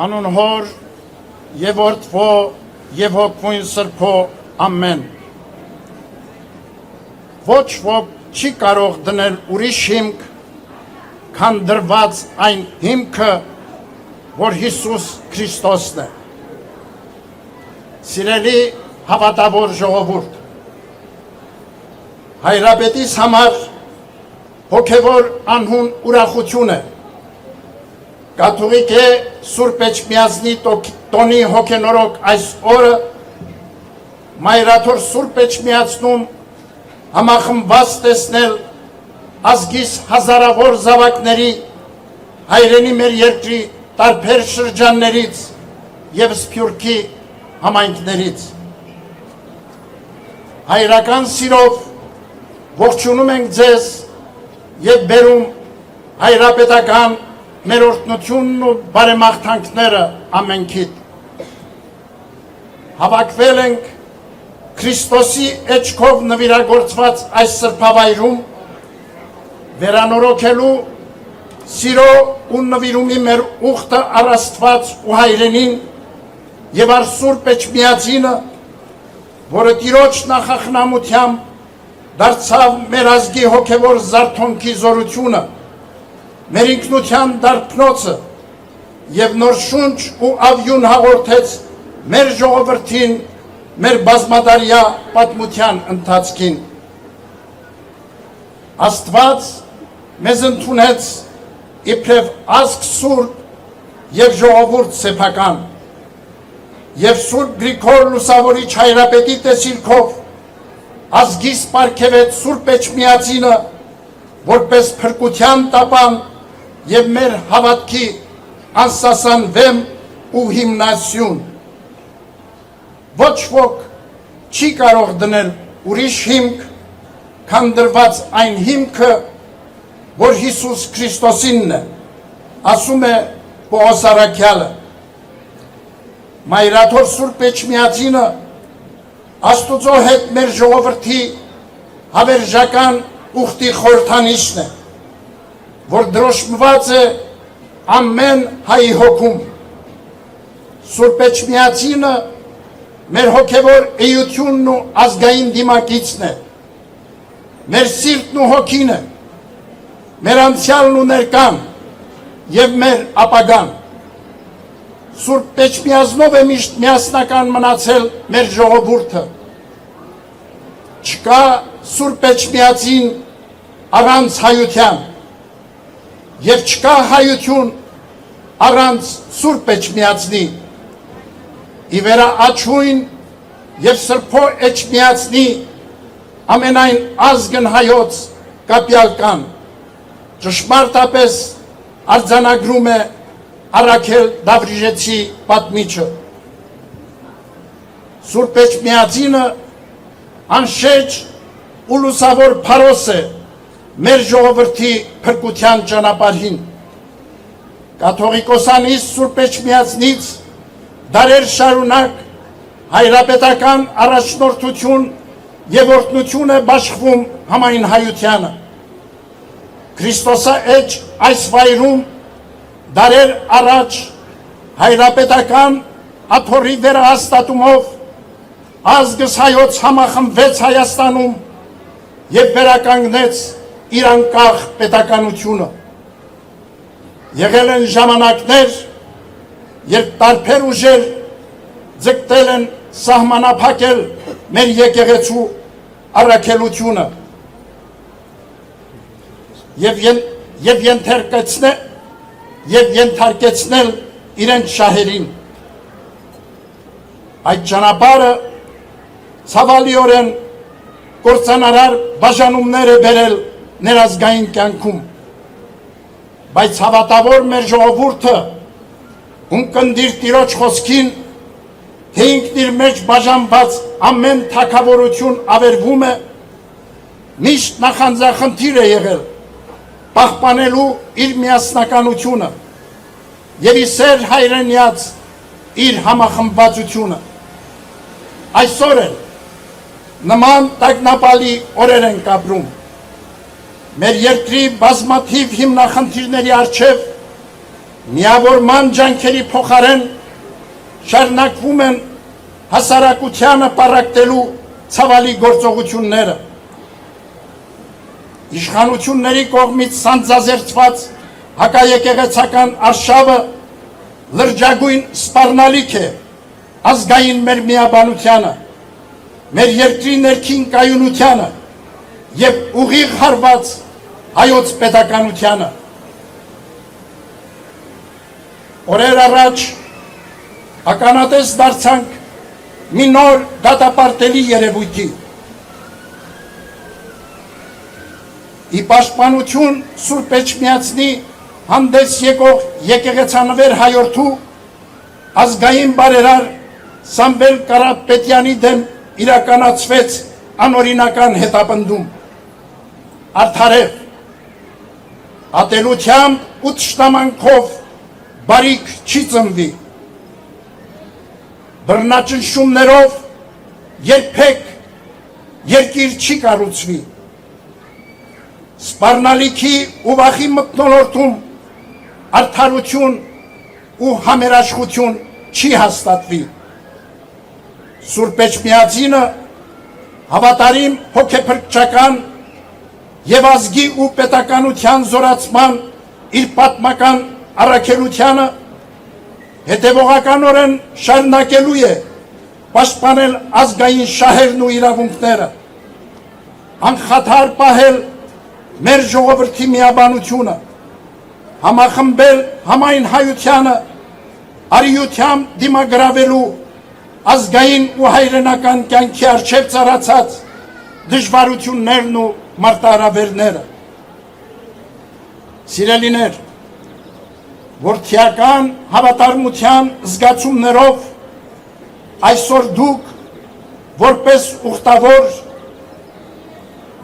Անուն հոր եւ որդվո եւ հոգուն սրբո ամեն ոչ ոք չի կարող դնել ուրիշ հիմք քան դրված այն հիմքը որ Հիսուս Քրիստոսն է սիրելի հավատավոր ժողովուրդ հայրապետիս համար հոգևոր անհուն ուրախություն է կաթողիկ է Սուրբ Էջմիածնի տոնի հոգենորոք այս օրը մայրաթոր Սուրբ Էջմիածնում համախմբված տեսնել ազգիս հազարավոր զավակների հայրենի մեր երկրի տարբեր շրջաններից եւ Սփյուռքի համայնքներից հայրական սիրով ողջունում ենք ձեզ եւ բերում հայրապետական մեր օրհնությունն ու բարեմաղթանքները ամենքիդ հավաքվել ենք Քրիստոսի էջքով նվիրագործված այս սրբավայրում վերանորոգելու սիրո ու նվիրումի մեր ուխտը առ Աստված ու հայրենին եւ առ Սուրբ Էջմիածինը որը Տիրոջ նախախնամությամբ դարձավ մեր ազգի հոգևոր զարթոնքի զորությունը մեր ինքնության դարբնոցը եւ նոր շունչ ու ավյուն հաղորդեց մեր ժողովրդին մեր բազմադարյա պատմության ընթացքին Աստված մեզ ընդունեց իբրև ազգ սուրբ եւ ժողովուրդ սեփական եւ Սուրբ Գրիգոր Լուսավորիչ հայրապետի տեսիլքով ազգիս պարգևեց Սուրբ Էջմիածինը որպես փրկության տապան եւ մեր հավատքի անսասան վեմ ու հիմնասյուն ոչ ոք չի կարող դնել ուրիշ հիմք քան դրված այն հիմքը որ Հիսուս Քրիստոսինն է ասում է Պողոս առաքյալը մայրաթոր Սուրբ Էջմիածինը Աստուծո հետ մեր ժողովրդի հավերժական ուխտի խորհրդանիշն է որ դրոշմված է ամեն հայի հոգում Սուրբ Էջմիածինը մեր հոգևոր էությունն ու ազգային դիմակիցն է մեր սիրտն ու հոգին է մեր անցյալն ու ներկան եւ մեր ապագան Սուրբ Էջմիածնով է միշտ միասնական մնացել մեր ժողովուրդը չկա Սուրբ Էջմիածին առանց հայության եւ չկա հայություն առանց Սուրբ Էջմիածնի ի վերաաչույն եւ Սրբո Էջմիածնի ամենայն ազգն հայոց կապյալ կան ճշմարտապես արձանագրում է Առաքել Դավրիժեցի պատմիչը Սուրբ Էջմիածինը անշեջ ու լուսավոր փարոս է մեր ժողովրդի փրկության ճանապարհին կաթողիկոսանից Սուրբ Էջմիածնից դարեր շարունակ հայրապետական առաջնորդություն եւ օրհնություն է բաշխվում համայն հայությանը Քրիստոսաեջ այս վայրում դարեր առաջ հայրապետական աթոռի վերահաստատումով ազգս հայոց համախմբվեց Հայաստանում եւ վերականգնեց իր անկախ պետականությունը եղել են ժամանակներ երբ տարբեր ուժեր ձգտել են սահմանափակել մեր եկեղեցու առաքելությունը եւ ենթարկեցնել իրենց շահերին այդ ճանապարհը ցավալիորեն կործանարար բաժանումներ է բերել ներազգային կյանքում բայց հավատավոր մեր ժողովուրդը ունկնդիր Տիրոջ խոսքին թե ինքն իր մեջ բաժանված ամեն թագավորություն ավերվում է միշտ նախանձախնդիր է եղել պահպանելու իր միասնականությունը եւ իսեր հայրենյաց իր համախմբվածությունը այսօր էլ նման տագնապալի օրեր են ապրում մեր երկրի բազմաթիվ հիմնախնդիրների առջև միավորման ջանքերի փոխարեն շարունակվում են հասարակությանը պառակտելու ցավալի գործողությունները։ Իշխանությունների կողմից սանձազերծված հակաեկեղեցական արշավը լրջագույն սպառնալիք է ազգային մեր միաբանությանը, մեր երկրի ներքին կայունությանը և ուղիղ հարված հայոց պետականությանը։ Օրեր առաջ ականատես դարձանք մի նոր դատապարտելի երևույթի։ Ի պաշտպանություն Սուրբ Էջմիածնի հանդես եկող եկեղեցանվեր հայորդու ազգային բարերար Սամվել Կարապետյանի դեմ իրականացվեց անօրինական հետապնդում։ Արդարև, ատելությամբ ու թշնամանքով բարիք չի ծնվի, բռնաճնշումներով երբեք երկիր չի կառուցվի, սպառնալիքի ու վախի մթնոլորտում արդարություն ու համերաշխություն չի հաստատվի։ Սուրբ Էջմիածինը հավատարիմ հոգեփրկչական և ազգի ու պետականության զորացման իր պատմական առաքելությանը հետևողականորեն շարունակելու է պաշտպանել ազգային շահերն ու իրավունքները, անխաթար պահել մեր ժողովրդի միաբանությունը, համախմբել համայն հայությանը արիությամբ դիմագրավելու ազգային ու հայրենական կյանքի առջև ծառացած դժվարություններն ու մարտահրավերները։ Սիրելիներ, որդիական հավատարմության զգացումներով այսօր դուք որպես ուխտավոր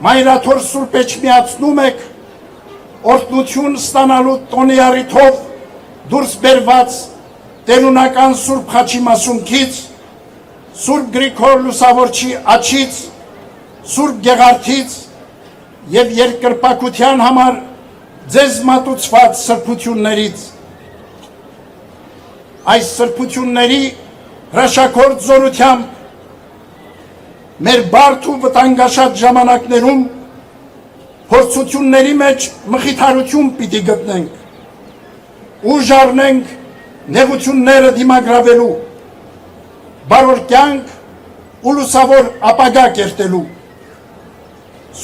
Մայրաթոր Սուրբ Էջմիածնում եք օրհնություն ստանալու տոնի առիթով դուրս բերված տերունական Սուրբ Խաչի մասունքից, Սուրբ Գրիգոր Լուսավորչի աջից, Սուրբ Գեղարդից և երկրպագության համար ձեզ մատուցված սրբություններից։ Այս սրբությունների հրաշագործ զորությամբ մեր բարդ ու վտանգաշատ ժամանակներում փորձությունների մեջ մխիթարություն պիտի գտնենք, ուժ առնենք նեղությունները դիմագրավելու, բարոր կյանք ու լուսավոր ապագա կերտելու։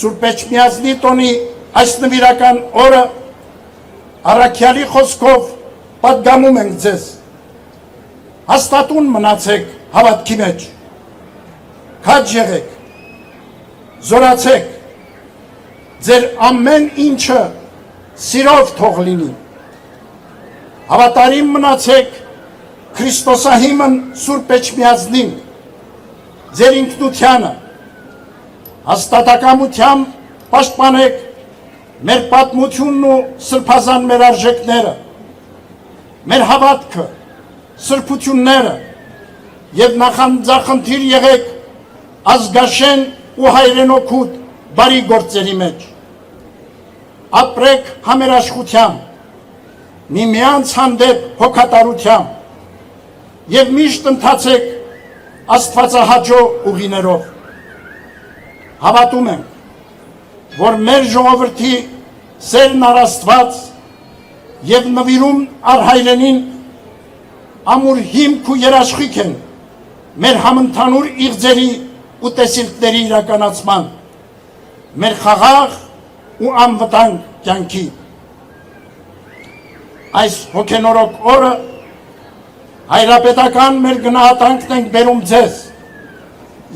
Սուրբ Էջմիածնի տոնի այս նվիրական օրը առաքյալի խոսքով պատգամում ենք ձեզ։ Հաստատուն մնացեք հավատքի մեջ, քաջ եղեք, զորացեք, ձեր ամեն ինչը սիրով թող լինի, հավատարիմ մնացեք Քրիստոսահիմն Սուրբ Էջմիածնին, ձեր ինքնությանը, հաստատակամությամբ պաշտպանեք մեր պատմությունն ու սրբազան մեր արժեքները, մեր հավատքը, սրբությունները և նախանձախնդիր եղեք ազգաշեն ու հայրենօգուտ բարի գործերի մեջ։ Ապրեք համերաշխությամբ, միմյանց հանդեպ հոգատարությամբ և միշտ ընթացեք աստվածահաճո ուղիներով։ Հավատում ենք, որ մեր ժողովրդի սերն առ Աստված և նվիրում առ հայրենին ամուր հիմք ու երաշխիք են մեր համընդհանուր իղձերի ու տեսիլքների իրականացման, մեր խաղաղ ու անվտանգ կյանքի։ Այս հոգենորոք օրը հայրապետական մեր գնահատանքն ենք բերում ձեզ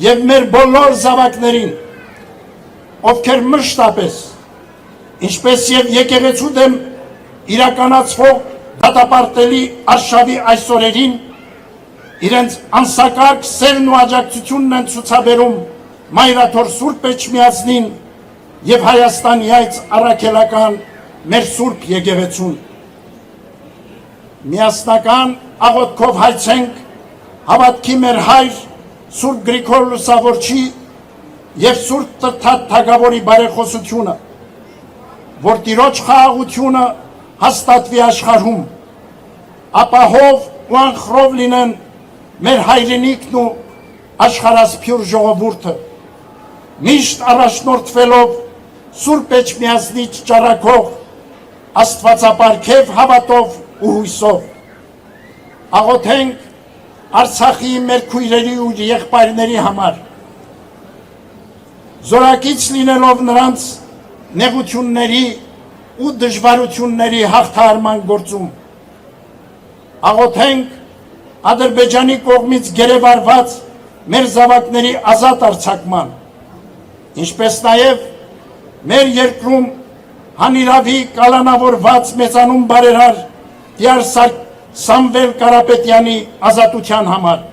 և մեր բոլոր զավակներին, ովքեր մշտապես, ինչպես և եկեղեցու դեմ իրականացվող դատապարտելի արշավի այս օրերին իրենց անսակարկ սերն ու աջակցությունն են ցուցաբերում Մայրաթոր Սուրբ Էջմիածնին և Հայաստանի այց առաքելական մեր Սուրբ եկեղեցուն։ Միասնական աղոթքով հայցենք հավատքի մեր հայր Սուրբ Գրիգոր Լուսավորչի և Սուրբ Տրթատ Թագավորի բարեխոսությունը, որ Տիրոջ խաղաղությունը հաստատվի աշխարհում ապահով ու անխռով լինեն մեր հայրենիքն ու աշխարհասփյուր ժողովուրդը, միշտ առաջնորդվելով Սուրբ Էջմիածնից ճառագող Աստվածապարգև հավատով ու հույսով։ Աղոթենք Արցախի մեր քույրերի ու եղբայրների համար, զորակից լինելով նրանց նեղությունների ու դժվարությունների հաղթահարման գործում։ Աղոթենք Ադրբեջանի կողմից գերեվարված մեր զավակների ազատ արձակման, ինչպես նաև մեր երկրում հանիրավի կալանավորված մեծանուն բարերար Տիար Սամվել Կարապետյանի ազատության համար։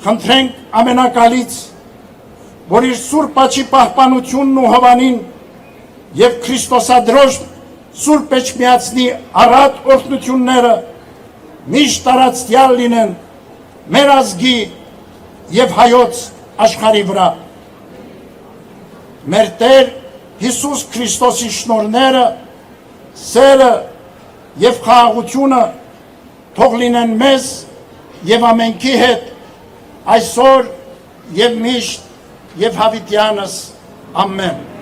Խնդրենք ամենակալից, որ իր սուրբ աջի պահպանությունն ու հովանին և Քրիստոսադրոջ Սուրբ Էջմիածնի առատ օրհնությունները միշտ տարածյալ լինեն մեր ազգի և հայոց աշխարհի վրա։ Մեր Տեր Հիսուս Քրիստոսի շնորհները, սերը և խաղաղությունը թող լինեն մեզ և ամենքի հետ այսօր և միշտ և հավիտյանս ամեն։